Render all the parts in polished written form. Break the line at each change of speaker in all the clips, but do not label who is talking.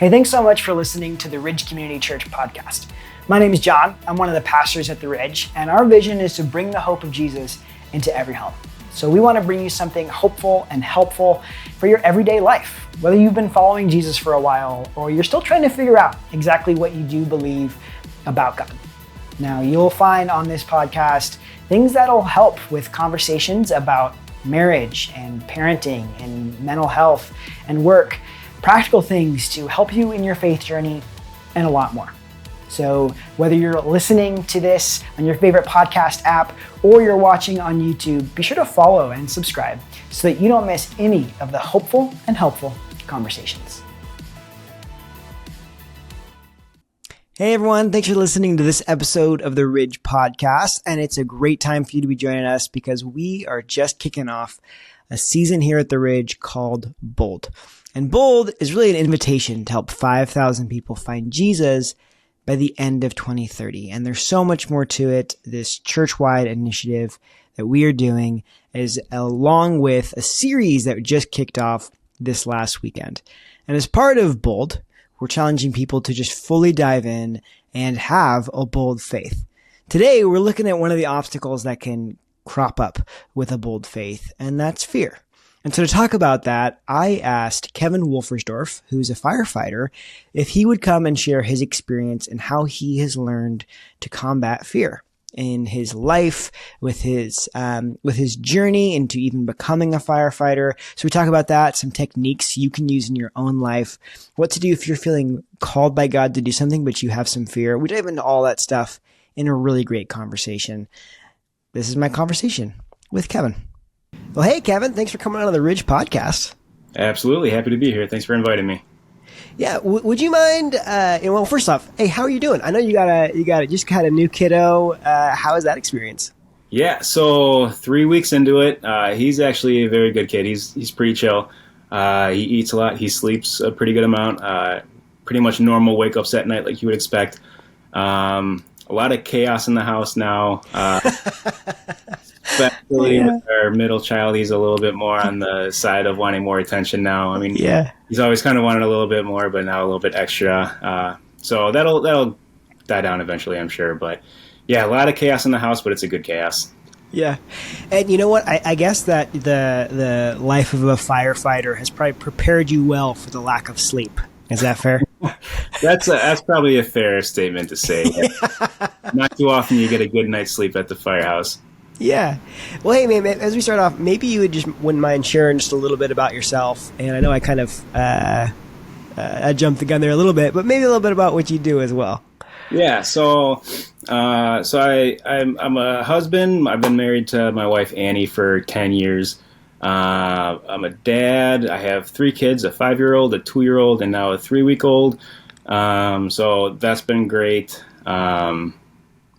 Hey, thanks so much for listening to the Ridge Community Church podcast. My name is John. I'm one of the pastors at the Ridge, and our vision is to bring the hope of Jesus into every home. So we want to bring you something hopeful and helpful for your everyday life, whether you've been following Jesus for a while or you're still trying to figure out exactly what you do believe about God. Now, you'll find on this podcast things that'll help with conversations about marriage and parenting and mental health and work, practical things to help you in your faith journey, and a lot more. So whether you're listening to this on your favorite podcast app or you're watching on YouTube, be sure to follow and subscribe so that you don't miss any of the hopeful and helpful conversations. Hey everyone, thanks for listening to this episode of the Ridge Podcast. And it's a great time for you to be joining us because we are just kicking off a season here at the Ridge called Bold. And Bold is really an invitation to help 5,000 people find Jesus by the end of 2030. And there's so much more to it. This church-wide initiative that we are doing is along with a series that just kicked off this last weekend. And as part of Bold, we're challenging people to just fully dive in and have a bold faith. Today, we're looking at one of the obstacles that can crop up with a bold faith, and that's fear. And so to talk about that, I asked Kevin Wolffersdorff, who's a firefighter, if he would come and share his experience and how he has learned to combat fear in his life, with his journey into even becoming a firefighter. So we talk about that, some techniques you can use in your own life, what to do if you're feeling called by God to do something, but you have some fear. We dive into all that stuff in a really great conversation. This is my conversation with Kevin. Well, hey, Kevin, thanks for coming on the Ridge Podcast.
Absolutely. Happy to be here. Thanks for inviting me.
Yeah. Would you mind, well, first off, hey, how are you doing? I know you just got a new kiddo. How is that experience?
Yeah. So 3 weeks into it, he's actually a very good kid. He's pretty chill. He eats a lot. He sleeps a pretty good amount. Pretty much normal wake-ups at night like you would expect. A lot of chaos in the house now. Especially with our middle child, he's a little bit more on the side of wanting more attention now. I mean, he's always kind of wanted a little bit more, but now a little bit extra. So that'll die down eventually, I'm sure. But yeah, a lot of chaos in the house, but it's a good chaos. Yeah.
And you know what? I guess that the life of a firefighter has probably prepared you well for the lack of sleep. Is that fair?
That's probably a fair statement to say. Not too often you get a good night's sleep at the firehouse.
Yeah. Well, hey, man, as we start off, maybe you wouldn't mind sharing just a little bit about yourself. And I know I kind of I jumped the gun there a little bit, but maybe a little bit about what you do as well.
Yeah. So I'm a husband. I've been married to my wife, Annie, for 10 years. I'm a dad. I have 3 kids, a 5-year-old, a 2-year-old, and now a 3-week-old. So that's been great. Love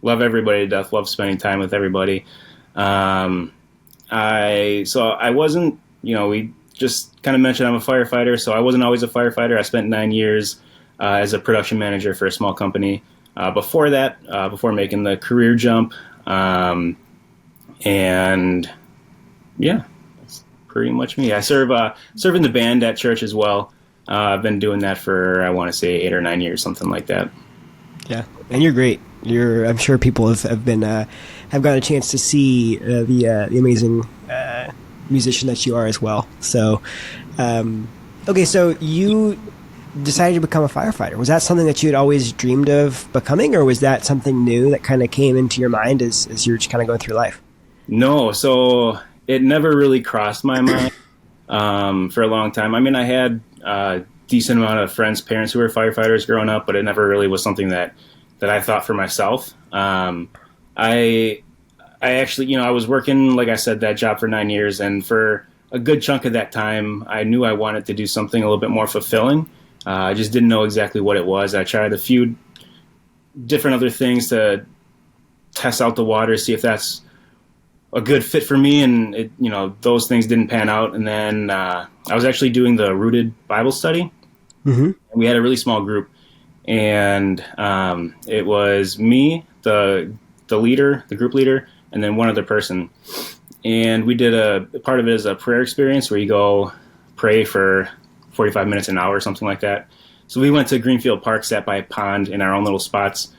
everybody to death. Love spending time with everybody. I wasn't, we just kind of mentioned I'm a firefighter, so I wasn't always a firefighter. I spent 9 years as a production manager for a small company. Before that, before making the career jump. And yeah, that's pretty much me. I serve in the band at church as well. I've been doing that for, I want to say 8 or 9 years, something like that.
Yeah, and you're great. I'm sure people have got a chance to see the amazing musician that you are as well. So, okay, so you decided to become a firefighter. Was that something that you had always dreamed of becoming, or was that something new that kind of came into your mind as you were just kind of going through life?
No, so it never really crossed my mind for a long time. I mean, I had a decent amount of friends, parents who were firefighters growing up, but it never really was something that I thought for myself. I actually, I was working, like I said, that job for 9 years. And for a good chunk of that time, I knew I wanted to do something a little bit more fulfilling. I just didn't know exactly what it was. I tried a few different other things to test out the water, see if that's a good fit for me. And, those things didn't pan out. And then I was actually doing the Rooted Bible study. Mm-hmm. And we had a really small group. And it was me, the leader, the group leader, and then one other person. And we did a part of it as a prayer experience where you go pray for 45 minutes, an hour, something like that. So we went to Greenfield Park, sat by a pond in our own little spots.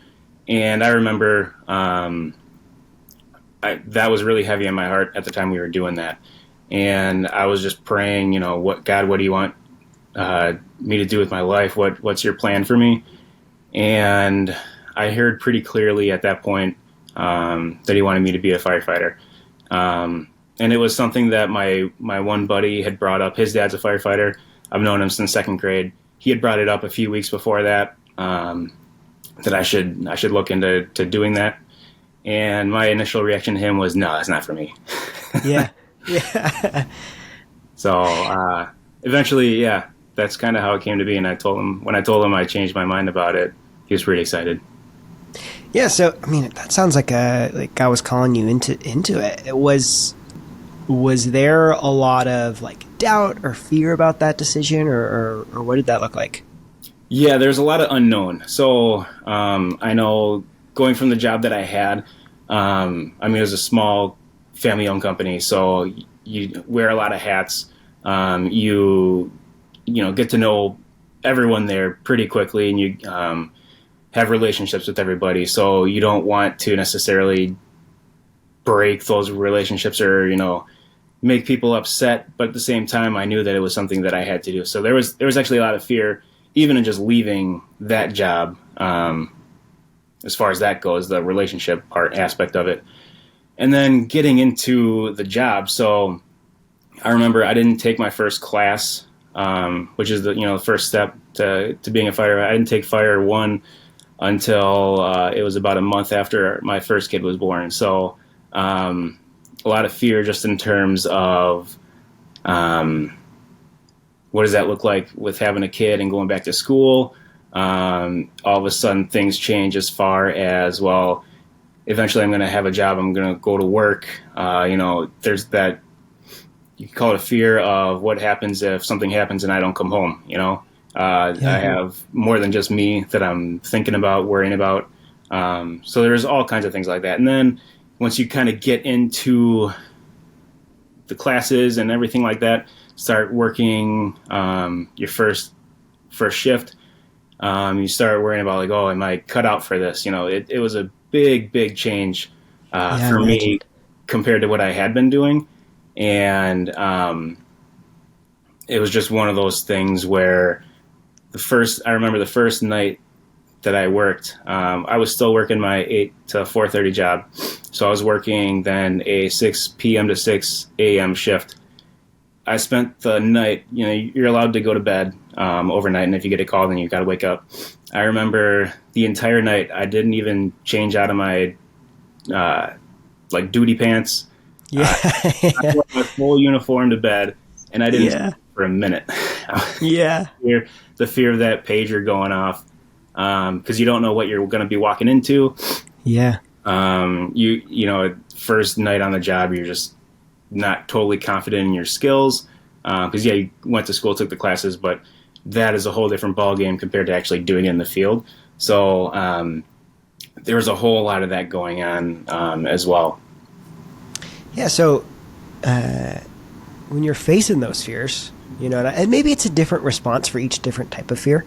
And I remember that was really heavy on my heart at the time we were doing that. And I was just praying, God, what do you want me to do with my life? What's your plan for me? And I heard pretty clearly at that point that he wanted me to be a firefighter. And it was something that my one buddy had brought up. His dad's a firefighter. I've known him since second grade. He had brought it up a few weeks before that, that I should look into doing that. And my initial reaction to him was, no, that's not for me.
Yeah. Yeah.
So eventually, yeah, that's kind of how it came to be. And when I told him I changed my mind about it, he was pretty excited.
Yeah. So, I mean, that sounds like God was calling you into it. Was there a lot of like doubt or fear about that decision, or what did that look like?
Yeah, there's a lot of unknown. So I know going from the job that I had, it was a small family-owned company, so you wear a lot of hats. You get to know everyone there pretty quickly, and you have relationships with everybody. So you don't want to necessarily break those relationships or make people upset. But at the same time, I knew that it was something that I had to do. So there was actually a lot of fear, even in just leaving that job. As far as that goes, the relationship aspect of it. And then getting into the job. So I remember I didn't take my first class, which is the first step to being a firefighter. I didn't take Fire 1 until it was about a month after my first kid was born. So a lot of fear just in terms of what does that look like with having a kid and going back to school. All of a sudden things change as far as, well, eventually I'm going to have a job. I'm going to go to work. There's that, you can call it a fear of what happens if something happens and I don't come home. I have more than just me that I'm thinking about, worrying about. So there's all kinds of things like that. And then once you kind of get into the classes and everything like that, start working your first shift, you start worrying about like, oh, am I cut out for this? It was a big change for me compared to what I had been doing. And it was just one of those things where I remember the first night that I worked, I was still working my 8 to 4:30 job. So I was working then a 6 p.m. to 6 a.m. shift. I spent the night, you're allowed to go to bed overnight, and if you get a call, then you got to wake up. I remember the entire night, I didn't even change out of my duty pants.
Yeah.
I wore my full uniform to bed, and I didn't sleep for a minute.
Yeah.
The fear of that pager going off, because you don't know what you're going to be walking into.
Yeah.
First night on the job, you're just not totally confident in your skills. Because you went to school, took the classes, but that is a whole different ballgame compared to actually doing it in the field. So there was a whole lot of that going on as well.
Yeah. So when you're facing those fears, and maybe it's a different response for each different type of fear,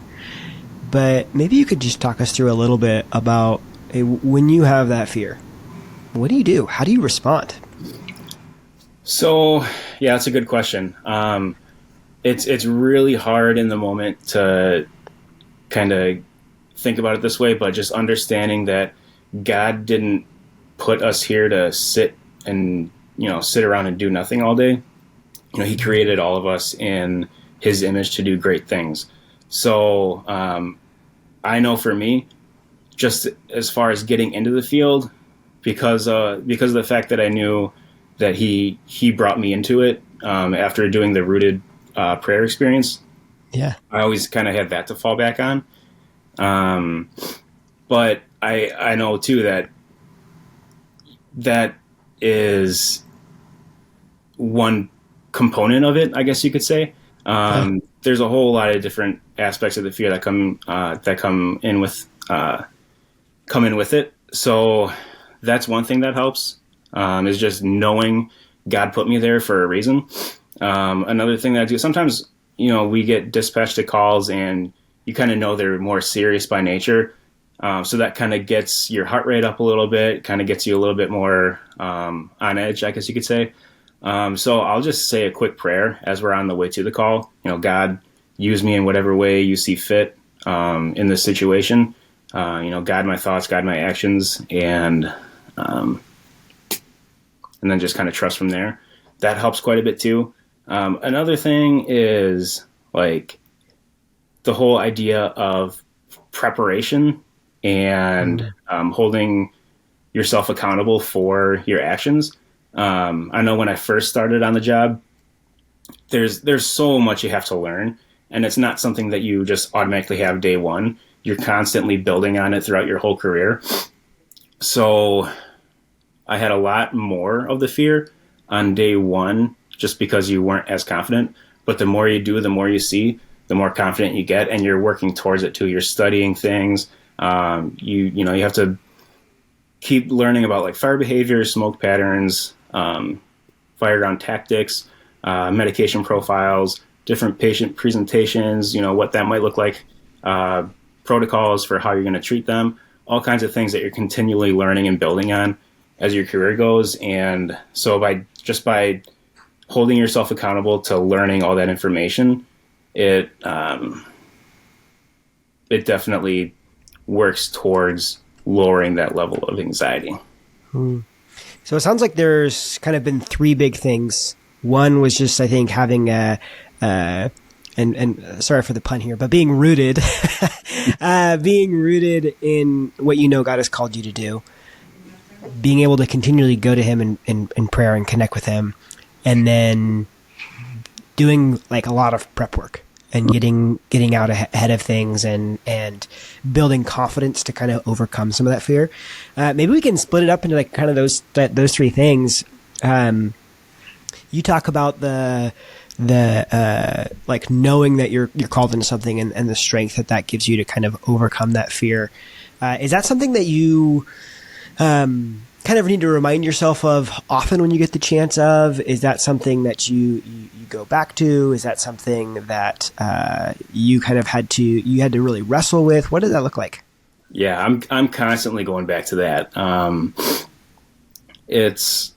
but maybe you could just talk us through a little bit about when you have that fear, what do? How do you respond?
So, yeah, that's a good question. It's really hard in the moment to kind of think about it this way, but just understanding that God didn't put us here to sit around and do nothing all day. He created all of us in His image to do great things. So I know for me, just as far as getting into the field, because of the fact that I knew that he brought me into it after doing the rooted prayer experience. Yeah, I always kind of had that to fall back on. But I know too that is one component of it, I guess you could say. There's a whole lot of different aspects of the fear that come in with it. So that's one thing that helps, is just knowing God put me there for a reason. Another thing that I do sometimes, we get dispatched to calls and you kind of know they're more serious by nature. So that kind of gets your heart rate up a little bit, kind of gets you a little bit more on edge, I guess you could say. So I'll just say a quick prayer as we're on the way to the call. God, use me in whatever way you see fit in this situation. Guide my thoughts, guide my actions, and then just kind of trust from there. That helps quite a bit too. Another thing is like the whole idea of preparation and holding yourself accountable for your actions. I know when I first started on the job, there's so much you have to learn, and it's not something that you just automatically have day one. You're constantly building on it throughout your whole career. So I had a lot more of the fear on day one just because you weren't as confident. But the more you do, the more you see, the more confident you get, and you're working towards it too. You're studying things. You have to keep learning about like fire behavior, smoke patterns, fire ground tactics, medication profiles, different patient presentations, what that might look like, protocols for how you're going to treat them, all kinds of things that you're continually learning and building on as your career goes. And so by holding yourself accountable to learning all that information, it definitely works towards lowering that level of anxiety.
So it sounds like there's kind of been three big things. One was just, I think, having and sorry for the pun here, but being rooted, being rooted in what God has called you to do, being able to continually go to Him in prayer and connect with Him, and then doing like a lot of prep work and getting out ahead of things and building confidence to kind of overcome some of that fear. Maybe we can split it up into like kind of those three things. You talk about the like knowing that you're called into something and the strength that gives you to kind of overcome that fear. Is that something that you kind of need to remind yourself of often when you get the chance of? Is that something that you go back to? Is that something that you kind of had to really wrestle with? What does that look like?
Yeah, I'm constantly going back to that. It's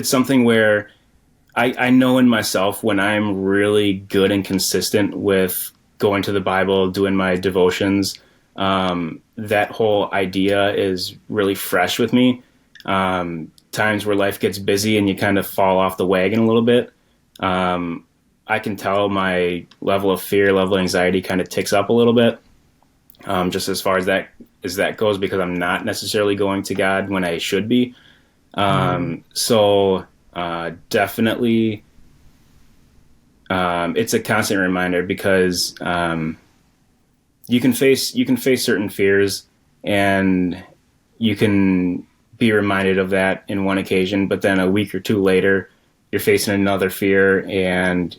something where I know in myself when I'm really good and consistent with going to the Bible, doing my devotions, that whole idea is really fresh with me. Times where life gets busy and you kind of fall off the wagon a little bit. I can tell my level of fear, level of anxiety kind of ticks up a little bit. Just as far as that goes, because I'm not necessarily going to God when I should be. So definitely, it's a constant reminder because, you can face certain fears and you can be reminded of that in one occasion, but then a week or two later, you're facing another fear and,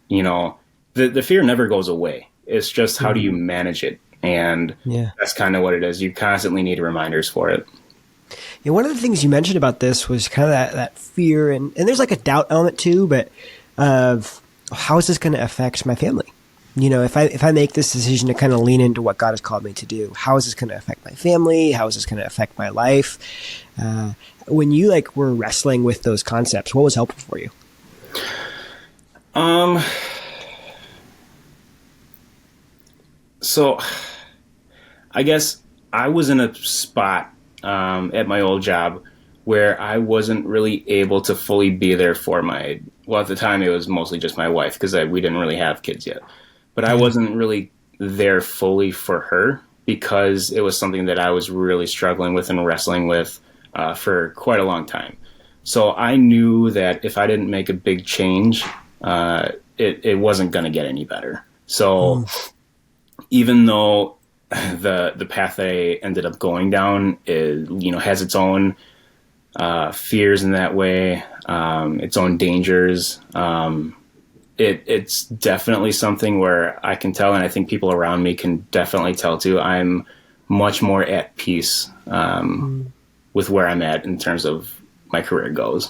the fear never goes away. It's just how do you manage it? And that's kind of what it is. You constantly need reminders for it.
Yeah, one of the things you mentioned about this was kind of that fear, and there's like a doubt element too, but of how is this going to affect my family? If I make this decision to kind of lean into what God has called me to do, how is this going to affect my family? How is this going to affect my life? When you were wrestling with those concepts, what was helpful for you?
So I guess I was in a spot at my old job where I wasn't really able to fully be there for at the time it was mostly just my wife because we didn't really have kids yet. But I wasn't really there fully for her because it was something that I was really struggling with and wrestling with for quite a long time. So I knew that if I didn't make a big change, it wasn't going to get any better. So even though the path that I ended up going down has its own fears in that way, its own dangers, it's definitely something where I can tell, and I think people around me can definitely tell too, I'm much more at peace with where I'm at in terms of my career goes.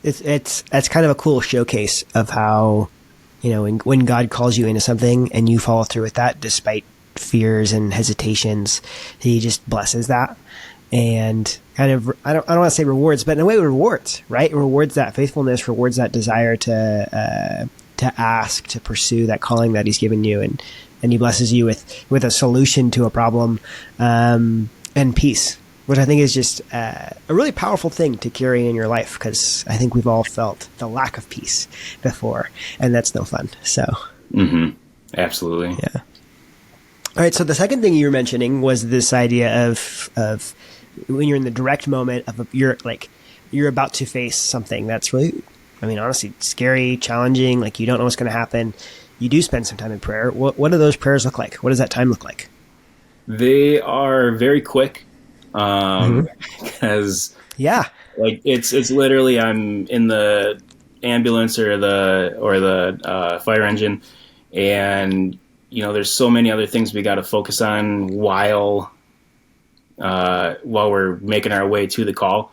That's kind of a cool showcase of how when God calls you into something and you follow through with that, despite fears and hesitations, he just blesses that. And kind of, I don't want to say rewards, but in a way rewards, right? It rewards that faithfulness, rewards that desire to ask, to pursue that calling that he's given you. And he blesses you with a solution to a problem, and peace, which I think is just a really powerful thing to carry in your life, because I think we've all felt the lack of peace before, and that's no fun. So,
Absolutely.
Yeah. All right. So the second thing you were mentioning was this idea of when you're in the direct moment of you're about to face something that's really, honestly, scary, challenging, like you don't know what's going to happen. You do spend some time in prayer. What do those prayers look like? What does that time look like?
They are very quick. Because like it's literally, I'm in the ambulance or the fire engine, and there's so many other things we got to focus on while we're making our way to the call.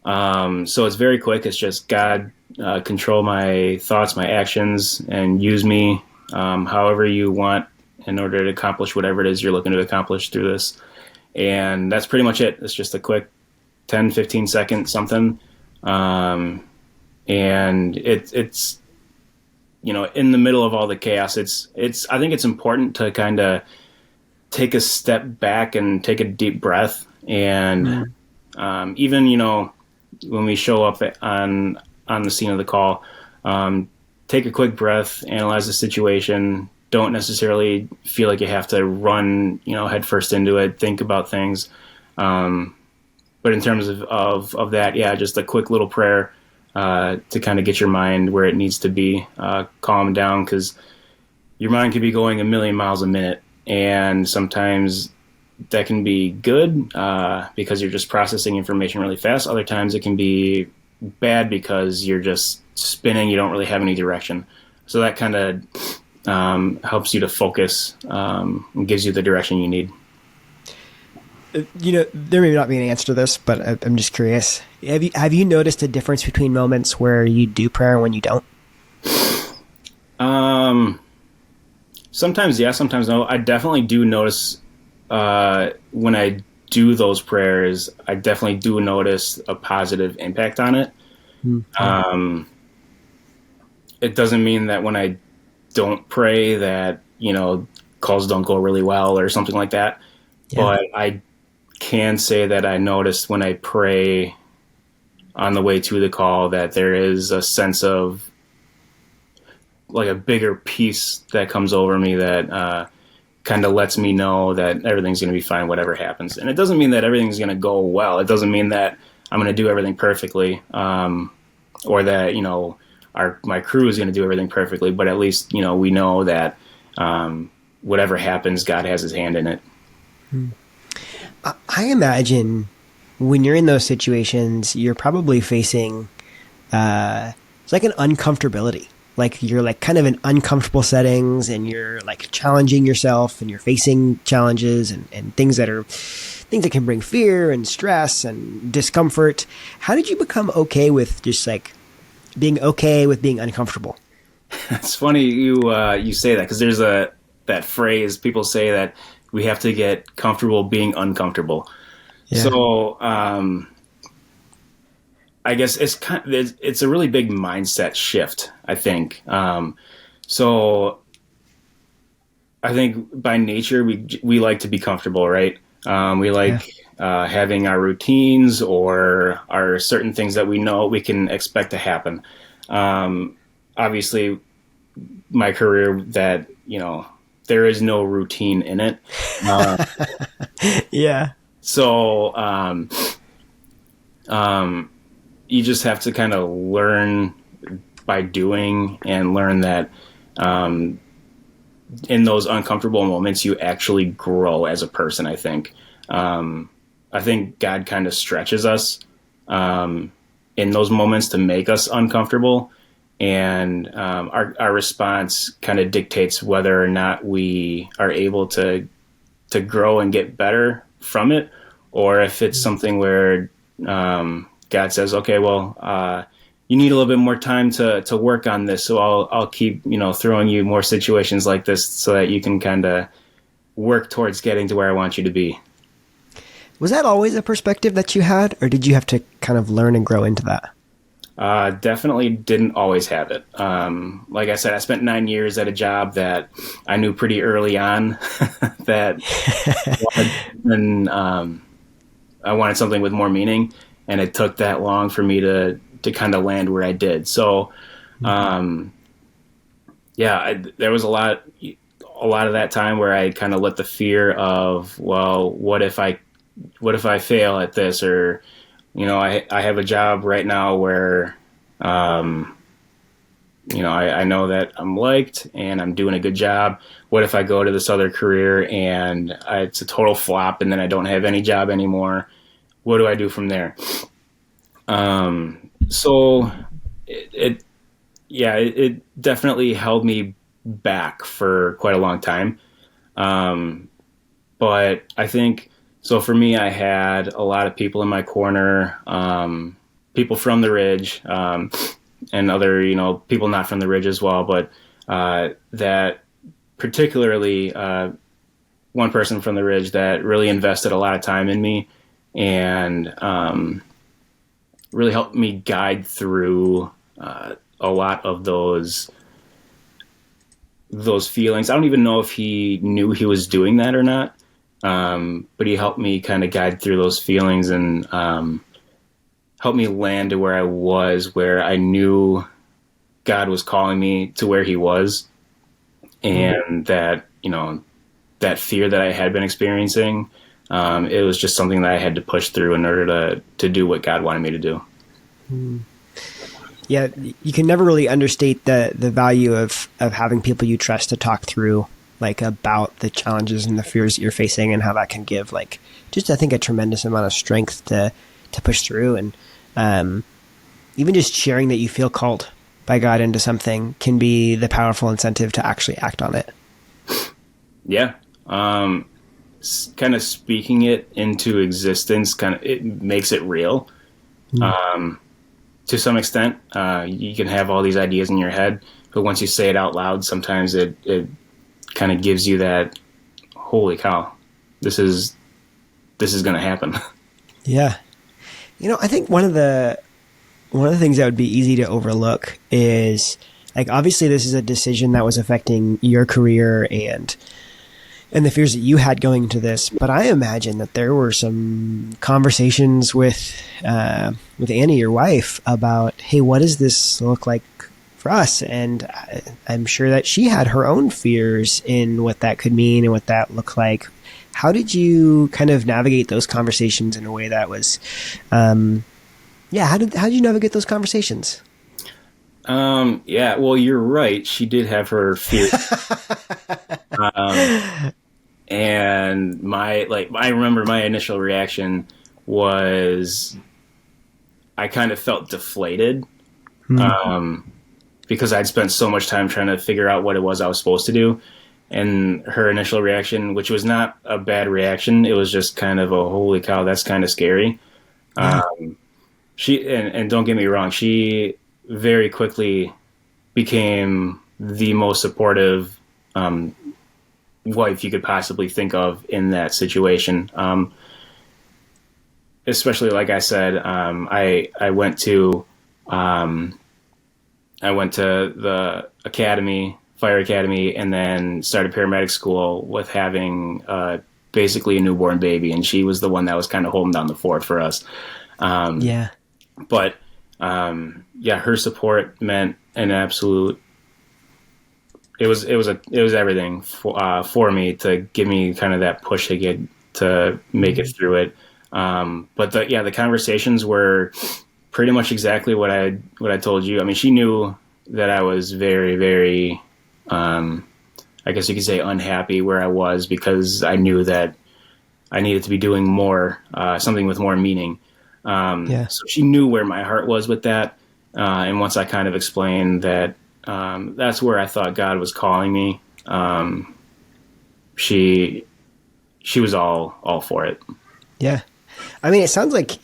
So it's very quick. It's just, God, control my thoughts, my actions, and use me however you want in order to accomplish whatever it is you're looking to accomplish through this. And that's pretty much it. It's just a quick 10, 15 second something. And it's in the middle of all the chaos, I think it's important to kind of take a step back and take a deep breath. And even, when we show up on the scene of the call, take a quick breath, analyze the situation. Don't necessarily feel like you have to run, head first into it, think about things. But in terms of that, just a quick little prayer to kind of get your mind where it needs to be, calm down, because your mind can be going a million miles a minute. And sometimes that can be good because you're just processing information really fast. Other times it can be bad because you're just spinning. You don't really have any direction. So that kind of helps you to focus and gives you the direction you need.
There may not be an answer to this, but I'm just curious. Have you noticed a difference between moments where you do prayer and when you don't?
Sometimes yes, sometimes no. I definitely do notice when I do those prayers, I definitely do notice a positive impact on it. Mm-hmm. It doesn't mean that when I don't pray that, calls don't go really well or something like that. Yeah. But I can say that I noticed when I pray on the way to the call that there is a sense of like a bigger peace that comes over me that kind of lets me know that everything's going to be fine, whatever happens. And it doesn't mean that everything's going to go well. It doesn't mean that I'm going to do everything perfectly, or that, my crew is going to do everything perfectly, but at least, we know that whatever happens, God has his hand in it.
I imagine when you're in those situations, you're probably facing it's like an uncomfortability. Like you're like kind of in uncomfortable settings and you're like challenging yourself and you're facing challenges and things that can bring fear and stress and discomfort. How did you become okay with just like being okay with being uncomfortable?
It's funny you say that, because there's that phrase people say that we have to get comfortable being uncomfortable. Yeah. So I guess it's a really big mindset shift, I think. So I think by nature we like to be comfortable, right? We like having our routines or our certain things that we know we can expect to happen. Obviously, my career, that there is no routine in it.
Yeah.
So you just have to kind of learn by doing, and learn that in those uncomfortable moments, you actually grow as a person, I think. I think God kind of stretches us in those moments to make us uncomfortable. And our response kind of dictates whether or not we are able to grow and get better from it, or if it's something where God says, okay, well, you need a little bit more time to work on this. So I'll keep, throwing you more situations like this so that you can kind of work towards getting to where I want you to be.
Was that always a perspective that you had, or did you have to kind of learn and grow into that?
Definitely didn't always have it. Like I said, I spent 9 years at a job that I knew pretty early on that I wanted something with more meaning, and it took that long for me to kind of land where I did. So, there was a lot of that time where I kind of let the fear of, well, what if I fail at this, or I have a job right now where, I know that I'm liked and I'm doing a good job. What if I go to this other career and it's a total flop, and then I don't have any job anymore? What do I do from there? So it definitely held me back for quite a long time. But I think, so for me, I had a lot of people in my corner, people from the Ridge, and other, people not from the Ridge as well, but that particularly one person from the Ridge that really invested a lot of time in me and really helped me guide through a lot of those feelings. I don't even know if he knew he was doing that or not. But he helped me kind of guide through those feelings and helped me land to where I was, where I knew God was calling me to where he was. And that, that fear that I had been experiencing, it was just something that I had to push through in order to do what God wanted me to do.
Yeah, you can never really understate the value of having people you trust to talk through about the challenges and the fears that you're facing, and how that can give just, I think, a tremendous amount of strength to push through. And even just sharing that you feel called by God into something can be the powerful incentive to actually act on it.
Yeah. Kind of speaking it into existence, it makes it real. To some extent, you can have all these ideas in your head, but once you say it out loud, sometimes it kind of gives you that, holy cow, this is going to happen.
Yeah. I think one of the things that would be easy to overlook is, obviously this is a decision that was affecting your career and the fears that you had going into this, but I imagine that there were some conversations with Annie, your wife, about, hey, what does this look like for us? And I'm sure that she had her own fears in what that could mean and what that looked like. How did you kind of navigate those conversations in a way that was, how did you navigate those conversations?
Well, you're right. She did have her fears. And I remember my initial reaction was I kind of felt deflated. Because I'd spent so much time trying to figure out what it was I was supposed to do. And her initial reaction, which was not a bad reaction, it was just kind of a, holy cow, that's kind of scary. Yeah. And don't get me wrong, she very quickly became the most supportive wife you could possibly think of in that situation. Especially, like I said, I went to the fire academy, and then started paramedic school with having basically a newborn baby, and she was the one that was kind of holding down the fort for us. But her support meant an absolute. It was everything for me to give me kind of that push to make it through it. But the conversations were pretty much exactly what I told you. I mean, she knew that I was very, very, I guess you could say, unhappy where I was, because I knew that I needed to be doing more, something with more meaning. So she knew where my heart was with that. And once I kind of explained that that's where I thought God was calling me, she was all for it.
Yeah. I mean, it sounds like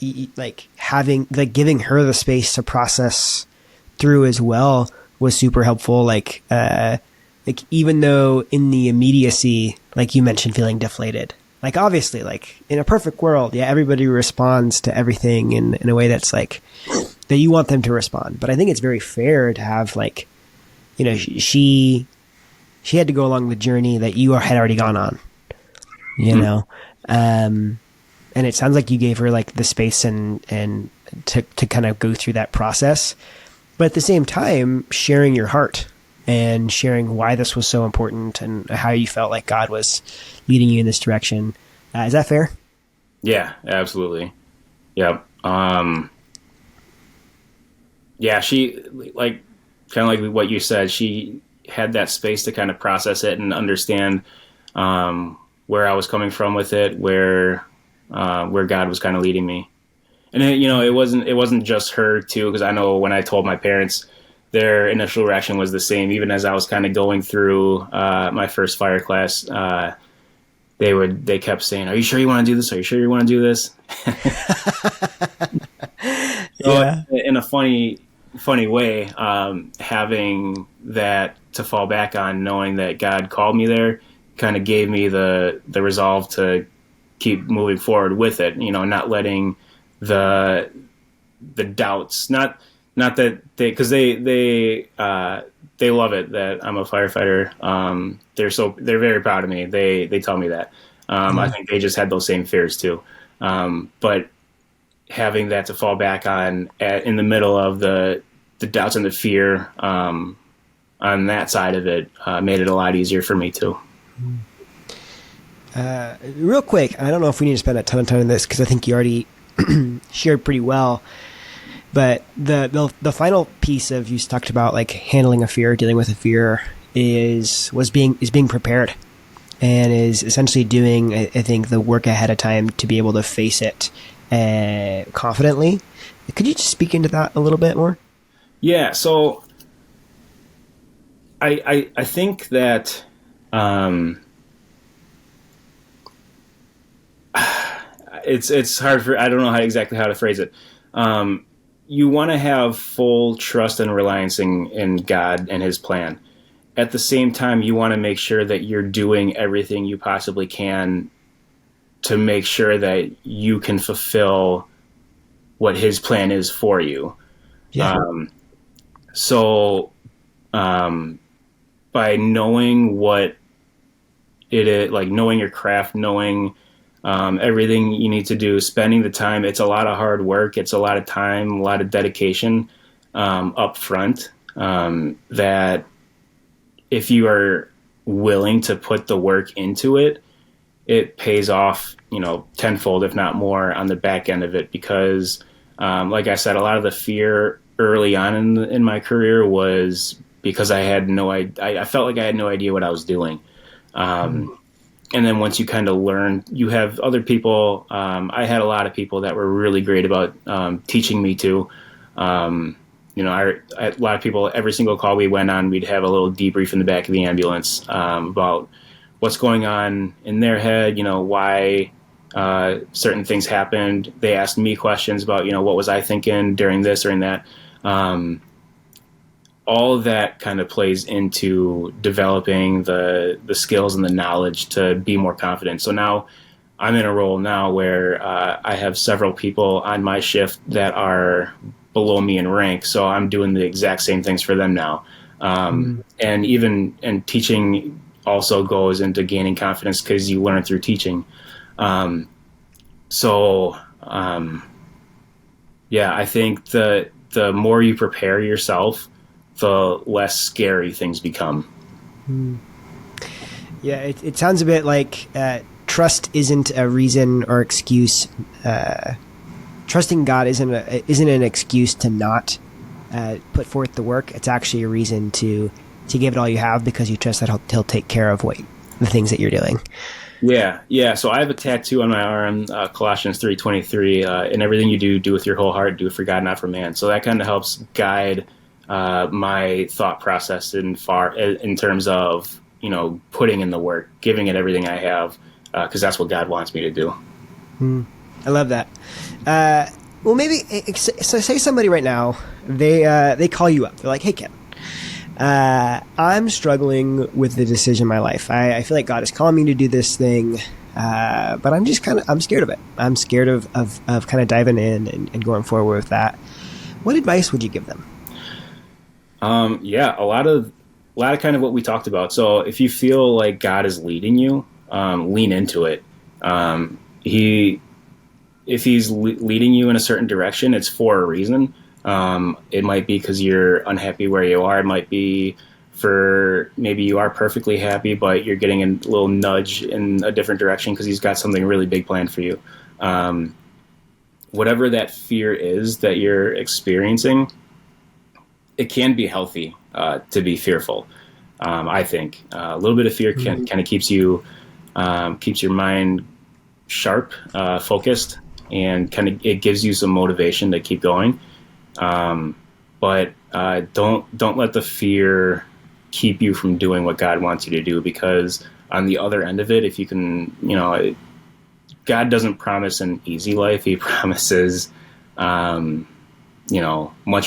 giving her the space to process through as well was super helpful. Like even though in the immediacy, like you mentioned, feeling deflated, like obviously, like in a perfect world, yeah, everybody responds to everything in a way that's like that you want them to respond. But I think it's very fair to have like, you know, she had to go along the journey that you had already gone on, you know? And it sounds like you gave her like the space and to kind of go through that process, but at the same time, sharing your heart and sharing why this was so important and how you felt like God was leading you in this direction. Is that fair?
Yeah, absolutely. Yep. Yeah, she, like, kind of like what you said, she had that space to kind of process it and understand where I was coming from with it, where God was kind of leading me. And it wasn't just her too, because I know when I told my parents, their initial reaction was the same. Even as I was kind of going through my first fire class, they kept saying, "Are you sure you want to do this? Are you sure you want to do this?"
Yeah.
So in a funny way, having that to fall back on, knowing that God called me there, kind of gave me the resolve to keep moving forward with it. Not letting the doubts, not that because they love it that I'm a firefighter. They're very proud of me. They tell me that. I think they just had those same fears too. But having that to fall back on in the middle of the doubts and the fear on that side of it made it a lot easier for me too.
Real quick, I don't know if we need to spend a ton of time on this because I think you already shared pretty well. But the final piece of you talked about like handling a fear, dealing with a fear is being prepared, and is essentially doing I think the work ahead of time to be able to face it confidently. Could you just speak into that a little bit more?
Yeah. So I think that it's hard for, I don't know exactly how to phrase it. You want to have full trust and reliance in God and his plan. At the same time, you want to make sure that you're doing everything you possibly can to make sure that you can fulfill what his plan is for you.
Yeah.
So by knowing what it is, like knowing your craft, knowing everything you need to do, spending the time. It's a lot of hard work. It's a lot of time, a lot of dedication up front that if you are willing to put the work into it, it pays off, tenfold, if not more, on the back end of it. Because, like I said, a lot of the fear early on in my career was because I had I felt like I had no idea what I was doing. And then once you kind of learn, you have other people. I had a lot of people that were really great about teaching me too. A lot of people, every single call we went on, we'd have a little debrief in the back of the ambulance about what's going on in their head, why certain things happened. They asked me questions about, what was I thinking during this or in that. All of that kind of plays into developing the skills and the knowledge to be more confident. So now I'm in a role now where I have several people on my shift that are below me in rank. So I'm doing the exact same things for them now. And teaching also goes into gaining confidence because you learn through teaching. I think the more you prepare yourself, the less scary things become.
Yeah, it sounds a bit like trust isn't a reason or excuse. Trusting God isn't an excuse to not put forth the work. It's actually a reason to give it all you have because you trust that he'll take care of the things that you're doing.
Yeah. So I have a tattoo on my arm, Colossians 3:23, and everything you do with your whole heart, do it for God, not for man. So that kind of helps guide my thought process in terms of putting in the work, giving it everything I have, because that's what God wants me to do.
I love that. Well, maybe, so say somebody right now, they call you up. They're like, hey, Kevin, I'm struggling with the decision in my life. I feel like God is calling me to do this thing, but I'm scared of it. I'm scared of kind of diving in and going forward with that. What advice would you give them?
Yeah, a lot of kind of what we talked about. So if you feel like God is leading you, lean into it. If he's leading you in a certain direction, it's for a reason. It might be because you're unhappy where you are. It might be for maybe you are perfectly happy, but you're getting a little nudge in a different direction because he's got something really big planned for you. Whatever that fear is that you're experiencing, it can be healthy to be fearful. I think a little bit of fear kind of keeps your mind sharp, focused, and kind of it gives you some motivation to keep going. But don't let the fear keep you from doing what God wants you to do, because on the other end of it, if you can, God doesn't promise an easy life. He promises, much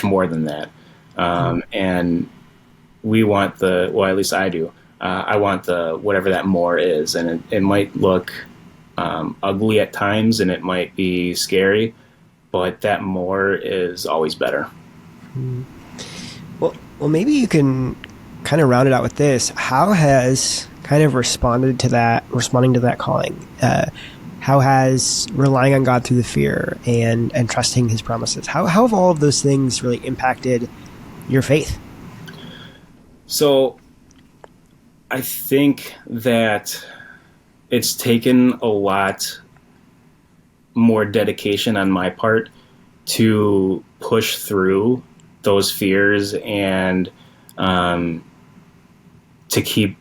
more than that. And we want at least I do. I want whatever that more is, and it might look ugly at times, and it might be scary, but that more is always better.
Well, maybe you can kind of round it out with this. How has kind of responding to that calling? How has relying on God through the fear and trusting His promises? How have all of those things really impacted your faith?
So, I think that it's taken a lot more dedication on my part to push through those fears and to keep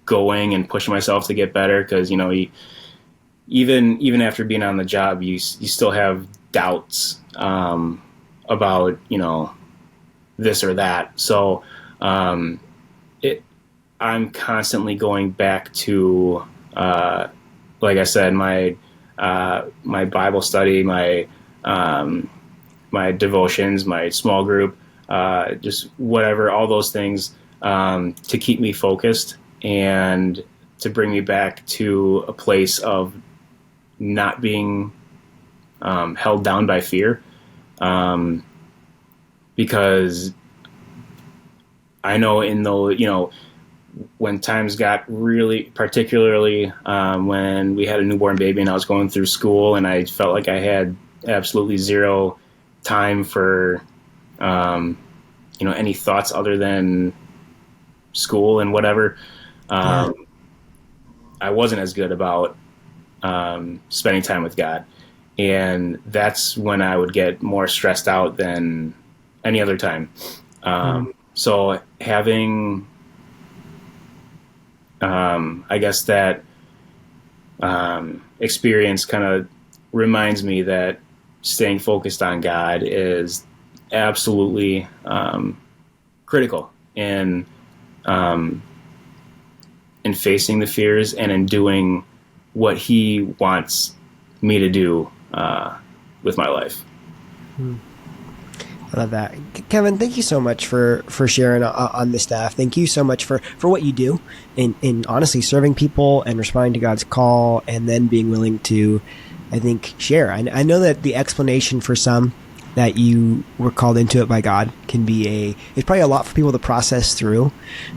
going and push myself to get better. Because even after being on the job, you still have doubts about this or that. So I'm constantly going back to like I said, my Bible study, my devotions, my small group, just whatever, all those things to keep me focused and to bring me back to a place of not being held down by fear. Because I know when times got really, particularly when we had a newborn baby and I was going through school and I felt like I had absolutely zero time for, any thoughts other than school and whatever. I wasn't as good about spending time with God. And that's when I would get more stressed out than any other time. So having, I guess that experience kind of reminds me that staying focused on God is absolutely critical in facing the fears and in doing what He wants me to do with my life.
I love that. Kevin, thank you so much for sharing on this stuff. Thank you so much for what you do in honestly serving people and responding to God's call, and then being willing to, I think, share. I know that the explanation for some that you were called into it by God can be it's probably a lot for people to process through.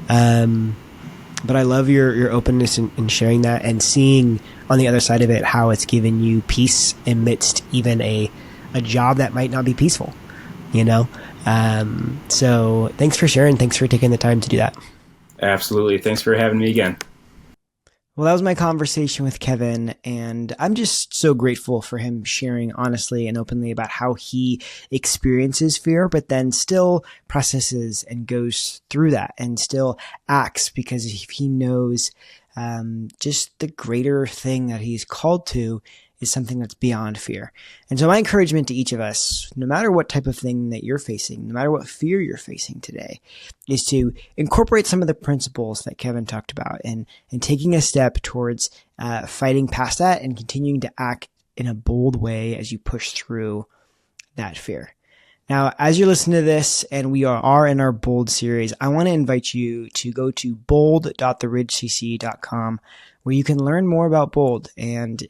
But I love your openness in sharing that and seeing on the other side of it how it's given you peace amidst even a job that might not be peaceful. So thanks for sharing. Thanks for taking the time to do that.
Absolutely. Thanks for having me again.
Well, that was my conversation with Kevin, and I'm just so grateful for him sharing honestly and openly about how he experiences fear, but then still processes and goes through that and still acts because he knows just the greater thing that he's called to is something that's beyond fear. And so my encouragement to each of us, no matter what type of thing that you're facing, no matter what fear you're facing today, is to incorporate some of the principles that Kevin talked about and taking a step towards fighting past that and continuing to act in a bold way as you push through that fear. Now, as you're listening to this and we are in our Bold series, I want to invite you to go to bold.theridgecc.com where you can learn more about Bold and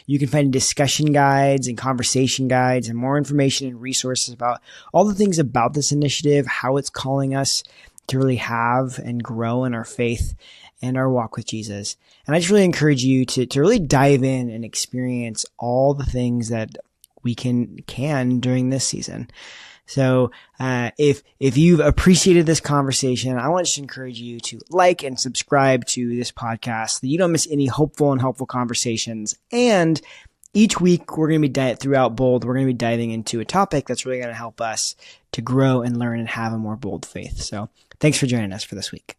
you can find discussion guides and conversation guides and more information and resources about all the things about this initiative, how it's calling us to really have and grow in our faith and our walk with Jesus. And I just really encourage you to really dive in and experience all the things that we can during this season. So if you've appreciated this conversation, I want to encourage you to like and subscribe to this podcast so that you don't miss any hopeful and helpful conversations. And each week we're going to be throughout Bold, we're going to be diving into a topic that's really going to help us to grow and learn and have a more bold faith. So thanks for joining us for this week.